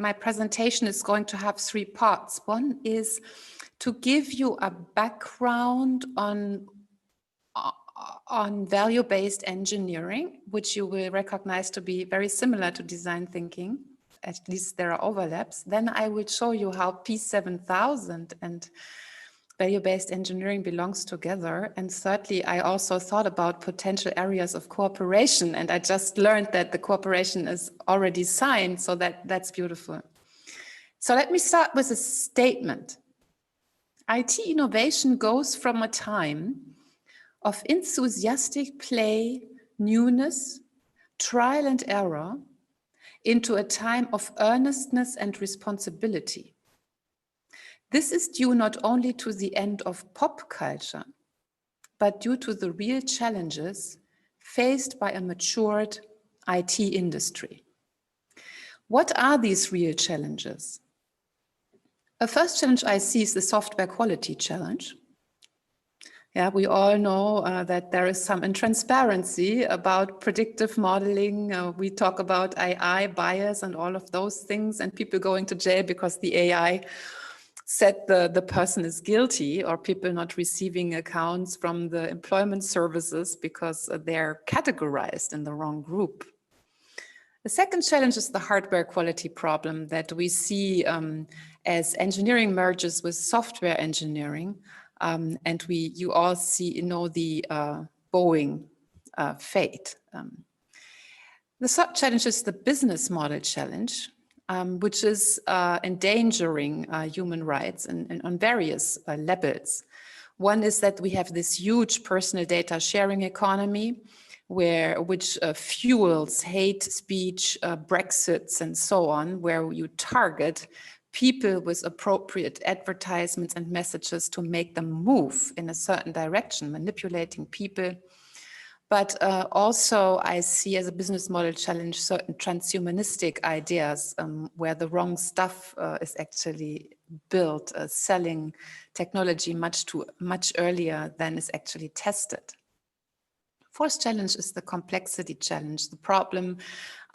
my presentation is going to have three parts. One is to give you a background on value-based engineering, which you will recognize to be very similar to design thinking. At least there are overlaps. Then I will show you how P7000 and value-based engineering belongs together. And thirdly, I also thought about potential areas of cooperation, and I just learned that the cooperation is already signed, so that's beautiful. So let me start with a statement. IT innovation goes from a time of enthusiastic play, newness, trial and error, into a time of earnestness and responsibility. This is due not only to the end of pop culture, but due to the real challenges faced by a matured IT industry. What are these real challenges? A first challenge I see is the software quality challenge. Yeah, we all know that there is some intransparency about predictive modeling. We talk about AI bias and all of those things, and people going to jail because the AI said the person is guilty, or people not receiving accounts from the employment services because they're categorized in the wrong group. The second challenge is the hardware quality problem that we see as engineering merges with software engineering. And you all know the Boeing fate. The third challenge is the business model challenge, which is endangering human rights on various levels. One is that we have this huge personal data sharing economy, which fuels hate speech, Brexits, and so on, where you target people with appropriate advertisements and messages to make them move in a certain direction, manipulating people. But also I see as a business model challenge certain transhumanistic ideas where the wrong stuff is actually built, selling technology much earlier than is actually tested. Fourth challenge is the complexity challenge, the problem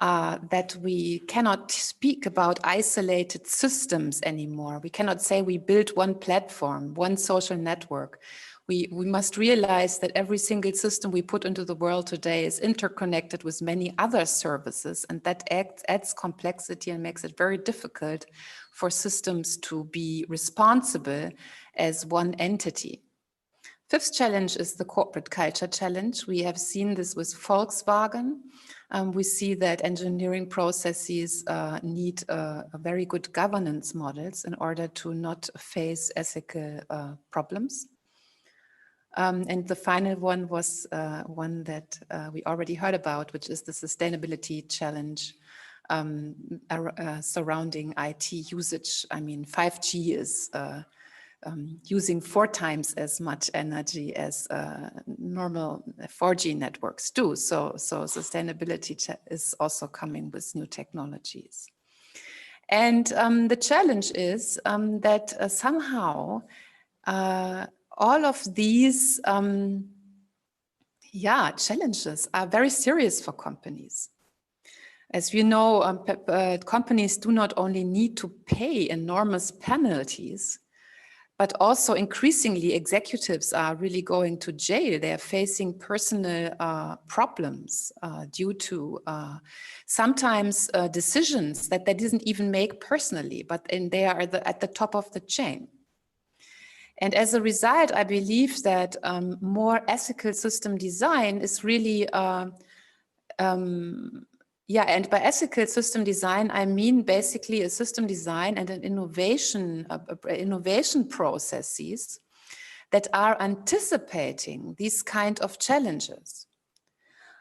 that we cannot speak about isolated systems anymore. We cannot say we built one platform, one social network. We must realize that every single system we put into the world today is interconnected with many other services, and that adds complexity and makes it very difficult for systems to be responsible as one entity. Fifth challenge is the corporate culture challenge. We have seen this with Volkswagen. We see that engineering processes need very good governance models in order to not face ethical problems. And the final one was one that we already heard about, which is the sustainability challenge surrounding IT usage. I mean, 5G is using 4 times as much energy as normal 4G networks do. So sustainability is also coming with new technologies. And the challenge is that somehow all of these challenges are very serious for companies. As we know, companies do not only need to pay enormous penalties, but also increasingly executives are really going to jail. They are facing personal problems due to sometimes decisions that they didn't even make personally, but they are at the top of the chain. And as a result, I believe that more ethical system design is really, and by ethical system design, I mean basically a system design and an innovation processes that are anticipating these kind of challenges.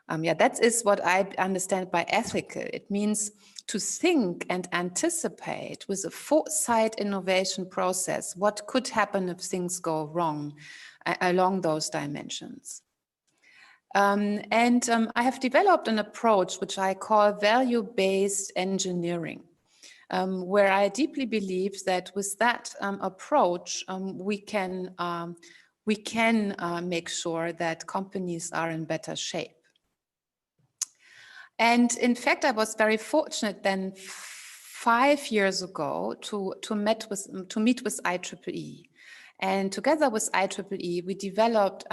That is what I understand by ethical. It means to think and anticipate with a foresight innovation process what could happen if things go wrong along those dimensions. I have developed an approach which I call value-based engineering, where I deeply believe that with that approach, we can make sure that companies are in better shape. And in fact, I was very fortunate then 5 years ago to meet with IEEE. And together with IEEE, we developed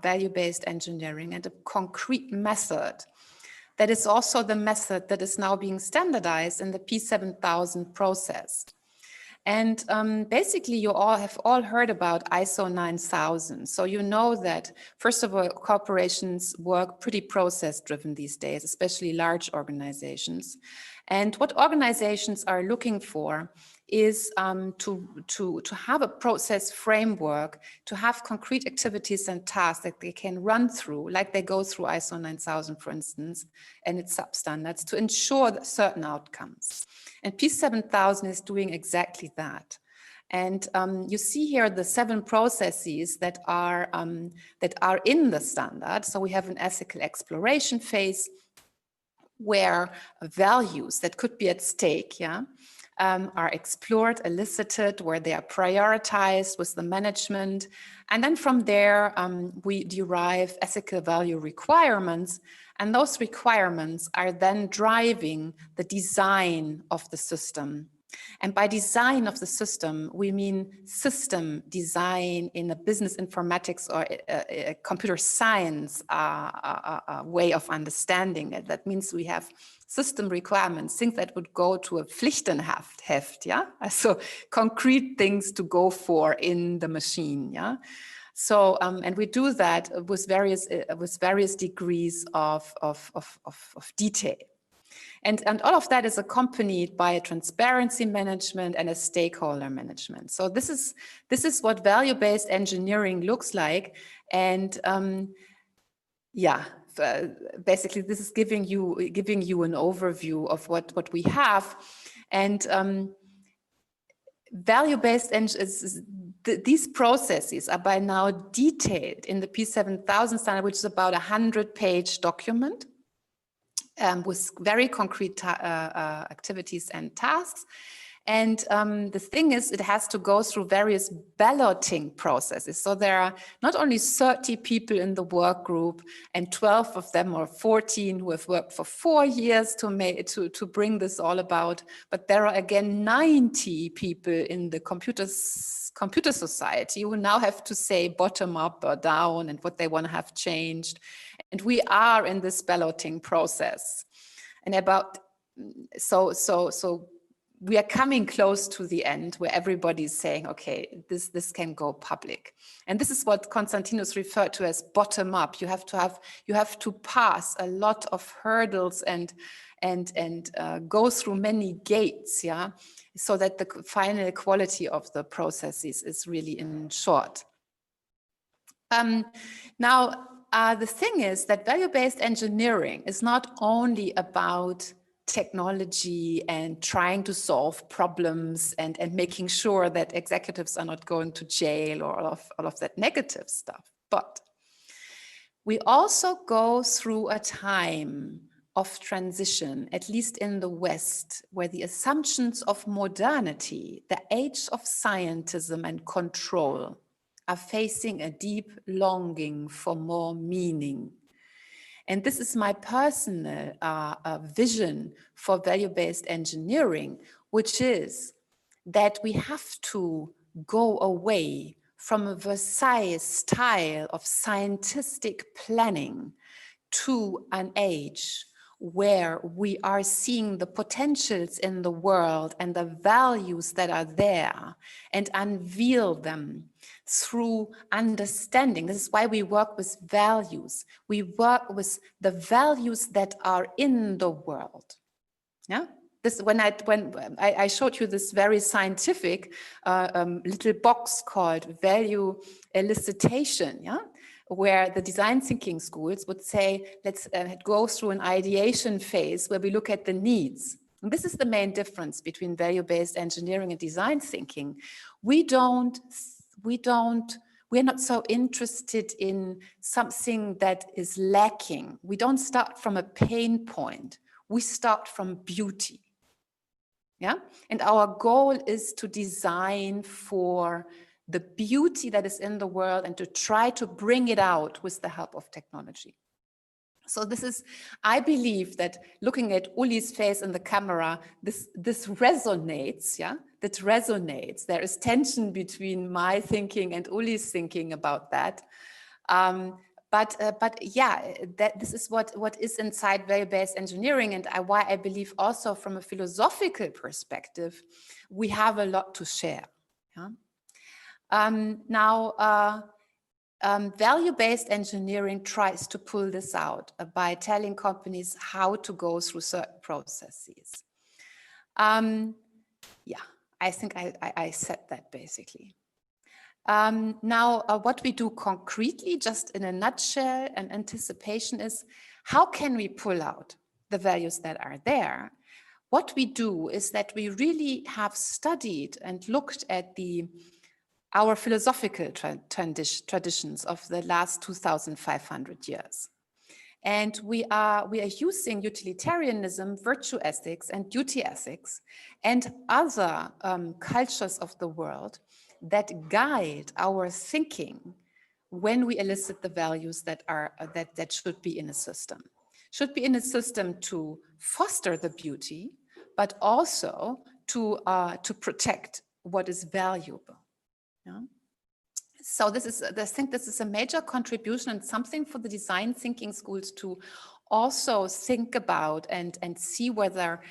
value-based engineering and a concrete method that is also the method that is now being standardized in the P7000 process. And basically, you all have heard about ISO 9000. So you know that, first of all, corporations work pretty process-driven these days, especially large organizations. And what organizations are looking for is to have a process framework, to have concrete activities and tasks that they can run through, like they go through ISO 9000, for instance, and its substandards to ensure certain outcomes. And P7000 is doing exactly that. And you see here the 7 processes that are in the standard. So we have an ethical exploration phase where values that could be at stake, are explored, elicited, where they are prioritized with the management. And then from there, we derive ethical value requirements. And those requirements are then driving the design of the system. And by design of the system, we mean system design in a business informatics or a computer science way of understanding it. That means we have system requirements, things that would go to a Pflichtenheft, so concrete things to go for in the machine, So, and we do that with various degrees of detail. And all of that is accompanied by a transparency management and a stakeholder management. So this is what value-based engineering looks like. And basically this is giving you an overview of what we have. And value-based these processes are by now detailed in the P7000 standard, which is about 100-page document. With very concrete activities and tasks. And the thing is, it has to go through various balloting processes. So there are not only 30 people in the work group and 12 of them or 14 who have worked for 4 years to bring this all about, but there are again 90 people in the computer society who now have to say bottom up or down and what they want to have changed. And we are in this balloting process. And so we are coming close to the end where everybody's saying, okay, this can go public. And this is what Konstantinos referred to as bottom up. You have to pass a lot of hurdles and go through many gates, so that the final quality of the processes is really ensured. Now, the thing is that value-based engineering is not only about technology and trying to solve problems and making sure that executives are not going to jail or all of that negative stuff, but we also go through a time of transition, at least in the West, where the assumptions of modernity, the age of scientism and control, are facing a deep longing for more meaning. And this is my personal vision for value-based engineering, which is that we have to go away from a Versailles style of scientific planning to an age where we are seeing the potentials in the world and the values that are there and unveil them through understanding. This is why we work with values. We work with the values that are in the world. Yeah. This, when I showed you this very scientific little box called value elicitation, where the design thinking schools would say, let's go through an ideation phase where we look at the needs. And this is the main difference between value-based engineering and design thinking. We're not so interested in something that is lacking. We don't start from a pain point. We start from beauty. Yeah, and our goal is to design for the beauty that is in the world and to try to bring it out with the help of technology. So this is, I believe that looking at Uli's face in the camera, this resonates, yeah? That resonates. There is tension between my thinking and Uli's thinking about that. But yeah, this is what is inside value-based engineering, and why I believe also from a philosophical perspective, we have a lot to share. Yeah? Value-based engineering tries to pull this out by telling companies how to go through certain processes. Yeah, I think I said that basically. What we do concretely, just in a nutshell and anticipation, is how can we pull out the values that are there? What we do is that we really have studied and looked at our philosophical traditions of the last 2,500 years. And we are using utilitarianism, virtue ethics, and duty ethics, and other cultures of the world that guide our thinking when we elicit the values that should be in a system. Should be in a system to foster the beauty, but also to protect what is valuable. Yeah? So I think this is a major contribution and something for the design thinking schools to also think about and see whether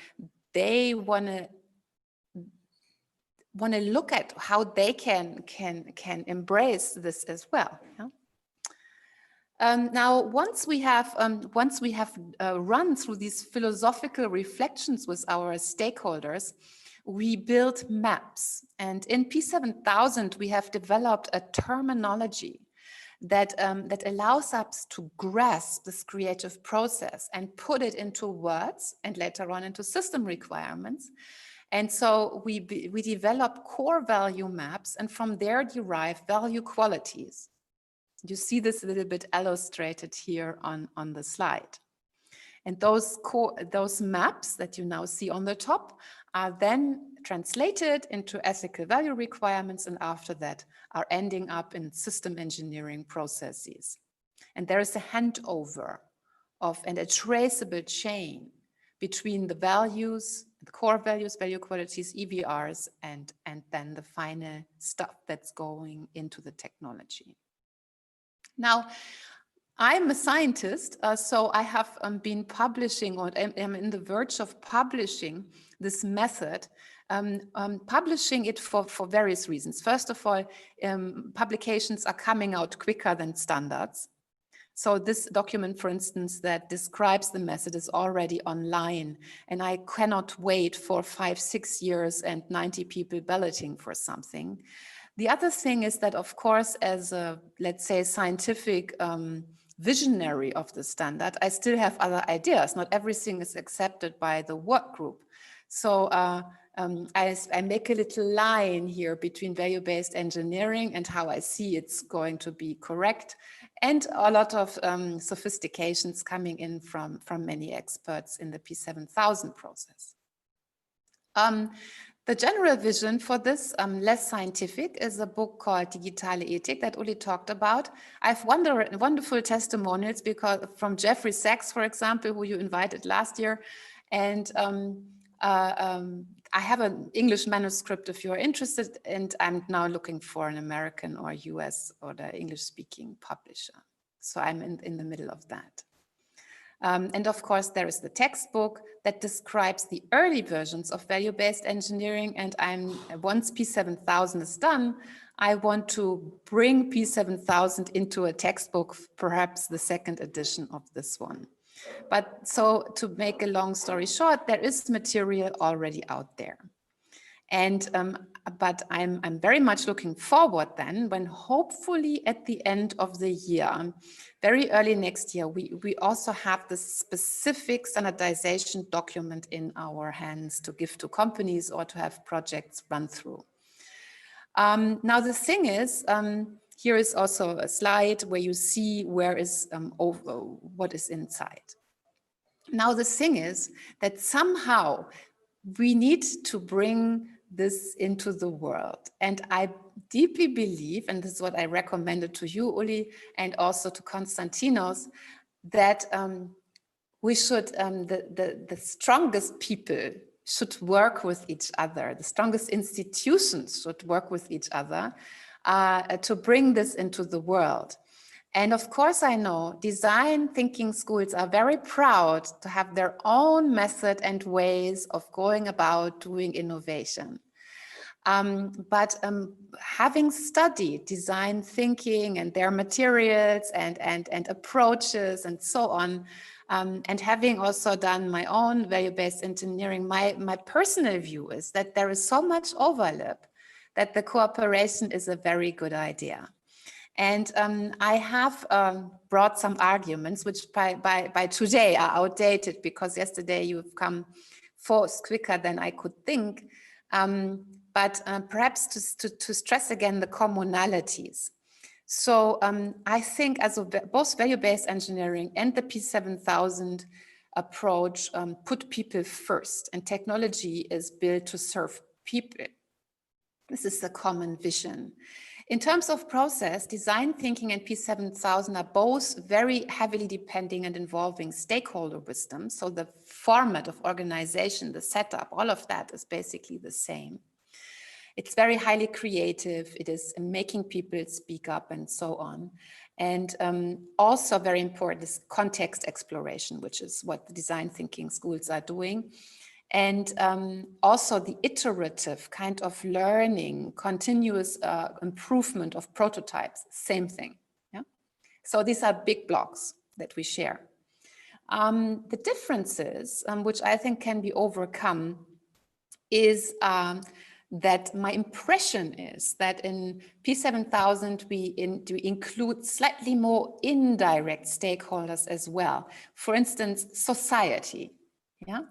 they want to look at how they can embrace this as well. Yeah? Now, once we have run through these philosophical reflections with our stakeholders, we build maps, and in P7000 we have developed a terminology that allows us to grasp this creative process and put it into words and later on into system requirements. And so we develop core value maps, and from there derive value qualities. You see this a little bit illustrated here on the slide. And those maps that you now see on the top are then translated into ethical value requirements, and after that are ending up in system engineering processes. And there is a handover and a traceable chain between the values, the core values, value qualities, EVRs, and then the final stuff that's going into the technology. Now, I'm a scientist, so I have been publishing, or am in the verge of publishing this method, publishing it for various reasons. First of all, publications are coming out quicker than standards. So this document, for instance, that describes the method is already online, and I cannot wait for 5-6 years and 90 people balloting for something. The other thing is that, of course, as a, let's say, scientific visionary of the standard, I still have other ideas. Not everything is accepted by the work group. So I make a little line here between value-based engineering and how I see it's going to be correct, and a lot of sophistications coming in from many experts in the P7000 process. The general vision for this, less scientific, is a book called Digitale Ethik that Uli talked about. I have wonderful testimonials from Jeffrey Sachs, for example, who you invited last year. And I have an English manuscript if you're interested, and I'm now looking for an American or US or the English-speaking publisher. So I'm in the middle of that. And of course, there is the textbook that describes the early versions of value-based engineering. And once P7000 is done, I want to bring P7000 into a textbook, perhaps the second edition of this one. But so to make a long story short, there is material already out there. And but I'm very much looking forward then when hopefully at the end of the year, very early next year, we also have this specific standardization document in our hands to give to companies or to have projects run through. Now the thing is, here is also a slide where you see where is what is inside. Now the thing is that somehow we need to bring this into the world. And I deeply believe, and this is what I recommended to you, Uli, and also to Konstantinos, that we should, the strongest people should work with each other. The strongest institutions should work with each other to bring this into the world. And of course, I know design thinking schools are very proud to have their own method and ways of going about doing innovation. But having studied design thinking and their materials and approaches and so on, and having also done my own value-based engineering, my personal view is that there is so much overlap that the cooperation is a very good idea. And I have brought some arguments which by today are outdated, because yesterday you've come forth quicker than I could think. But perhaps to stress again the commonalities. So I think as both value-based engineering and the P7000 approach put people first, and technology is built to serve people. This is the common vision. In terms of process, design thinking and P7000 are both very heavily depending and involving stakeholder wisdom. So the format of organization, the setup, all of that is basically the same. It's very highly creative. It is making people speak up and so on. And also very important is context exploration, which is what the design thinking schools are doing. And also the iterative kind of learning, continuous improvement of prototypes, same thing. Yeah? So these are big blocks that we share. The differences, which I think can be overcome, is that my impression is that in P7000 we include slightly more indirect stakeholders as well. For instance, society. Yeah.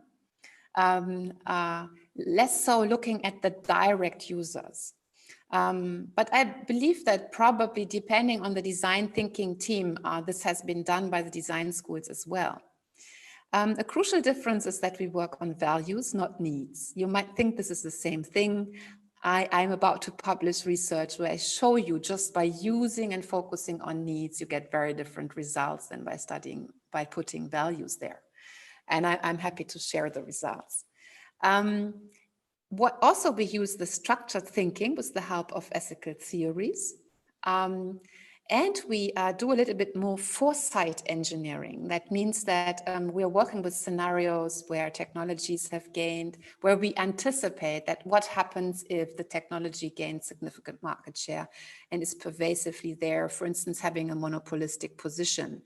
Less so looking at the direct users. But I believe that probably depending on the design thinking team, this has been done by the design schools as well. A crucial difference is that we work on values, not needs. You might think this is the same thing. I'm about to publish research where I show you just by using and focusing on needs, you get very different results than by putting values there. And I'm happy to share the results. What also we use the structured thinking with the help of ethical theories. And we do a little bit more foresight engineering. That means that we're working with scenarios where technologies have gained, where we anticipate that what happens if the technology gains significant market share and is pervasively there, for instance, having a monopolistic position.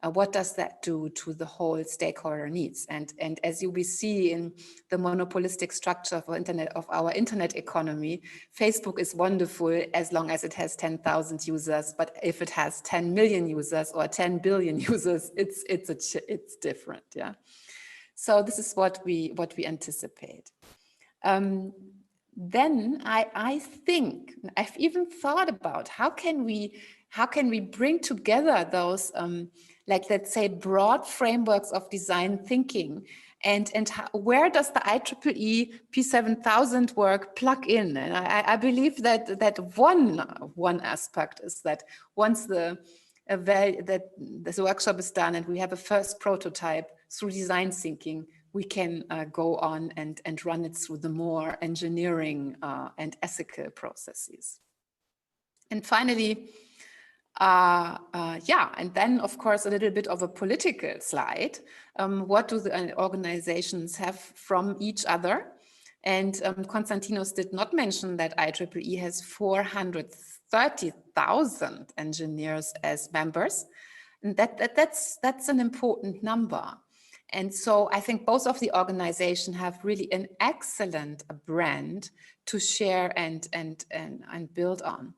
What does that do to the whole stakeholder needs? And as you will see in the monopolistic structure of our internet economy, Facebook is wonderful as long as it has 10,000 users, but if it has 10 million users or 10 billion users, it's different, yeah. So this is what we anticipate. Then I think I've even thought about how can we bring together those like, let's say, broad frameworks of design thinking, and where does the IEEE P7000 work plug in? And I believe that one aspect is that once this workshop is done and we have a first prototype through design thinking, we can go on and run it through the more engineering and ethical processes. And finally, and then of course a little bit of a political slide. What do the organizations have from each other? And Konstantinos did not mention that IEEE has 430,000 engineers as members, and that's an important number. And so I think both of the organizations have really an excellent brand to share and build on.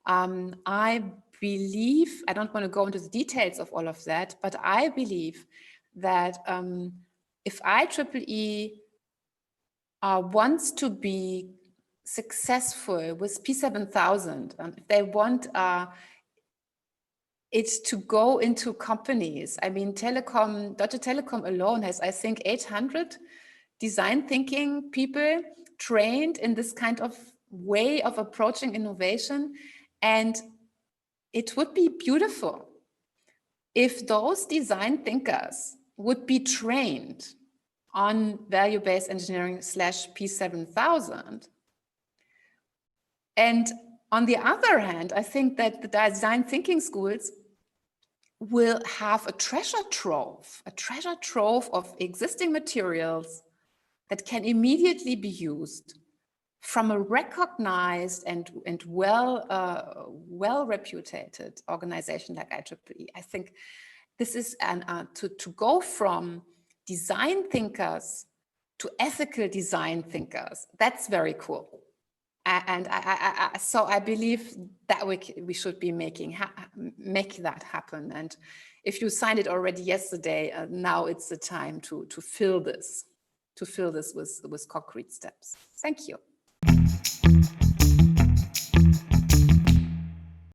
I believe, I don't want to go into the details of all of that, but I believe that if IEEE wants to be successful with P7000, if they want it to go into companies, I mean, Deutsche Telekom alone has, I think, 800 design thinking people trained in this kind of way of approaching innovation. And it would be beautiful if those design thinkers would be trained on value-based engineering / P7000, and on the other hand, I think that the design thinking schools will have a treasure trove of existing materials that can immediately be used from a recognized and well reputed organization like IEEE. I think this is to go from design thinkers to ethical design thinkers. That's very cool. And so I believe that we should be make that happen. And if you signed it already yesterday, now it's the time to fill this with concrete steps. Thank you.